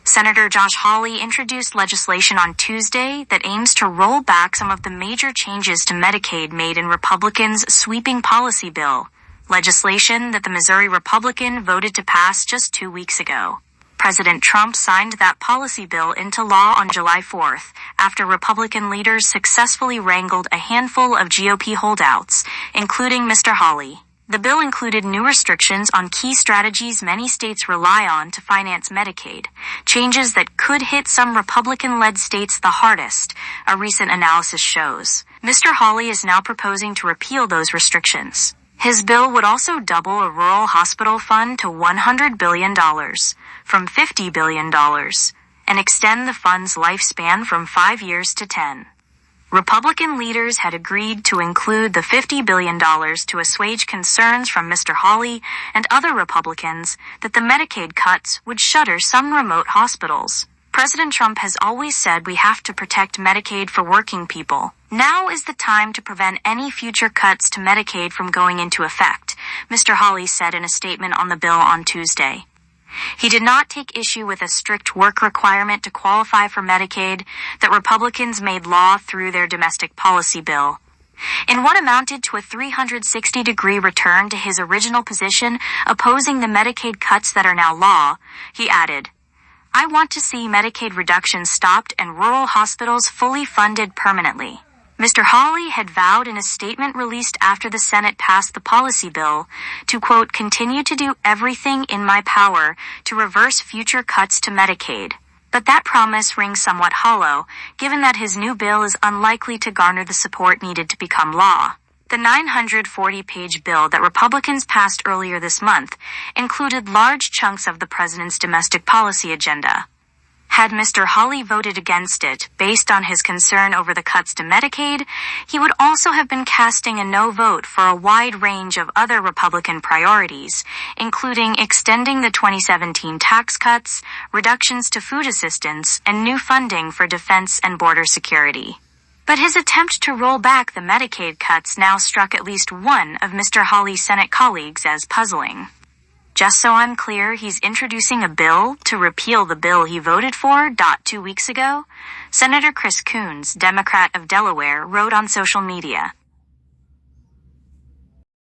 Senator Josh Hawley introduced legislation on Tuesday that aims to roll back some of the major changes to Medicaid made in Republicans' sweeping policy bill, legislation that the Missouri Republican voted to pass just 2 weeks ago. President Trump signed that policy bill into law on July 4th after Republican leaders successfully wrangled a handful of GOP holdouts, including Mr. Hawley. The bill included new restrictions on key strategies many states rely on to finance Medicaid, changes that could hit some Republican-led states the hardest, a recent analysis shows. Mr. Hawley is now proposing to repeal those restrictions. His bill would also double a rural hospital fund to $100 billion, from $50 billion, and extend the fund's lifespan from 5 years to 10. Republican leaders had agreed to include the $50 billion to assuage concerns from Mr. Hawley and other Republicans that the Medicaid cuts would shutter some remote hospitals. President Trump has always said we have to protect Medicaid for working people. Now is the time to prevent any future cuts to Medicaid from going into effect, Mr. Hawley said in a statement on the bill on Tuesday. He did not take issue with a strict work requirement to qualify for Medicaid that Republicans made law through their domestic policy bill. In what amounted to a 360-degree return to his original position opposing the Medicaid cuts that are now law, he added, "I want to see Medicaid reductions stopped and rural hospitals fully funded permanently." Mr. Hawley had vowed in a statement released after the Senate passed the policy bill to, quote, "continue to do everything in my power to reverse future cuts to Medicaid." But that promise rings somewhat hollow, given that his new bill is unlikely to garner the support needed to become law. The 940-page bill that Republicans passed earlier this month included large chunks of the president's domestic policy agenda. Had Mr. Hawley voted against it, based on his concern over the cuts to Medicaid, he would also have been casting a no vote for a wide range of other Republican priorities, including extending the 2017 tax cuts, reductions to food assistance, and new funding for defense and border security. But his attempt to roll back the Medicaid cuts now struck at least one of Mr. Hawley's Senate colleagues as puzzling. Just so I'm clear, he's introducing a bill to repeal the bill he voted for, 2 weeks ago? Senator Chris Coons, Democrat of Delaware, wrote on social media.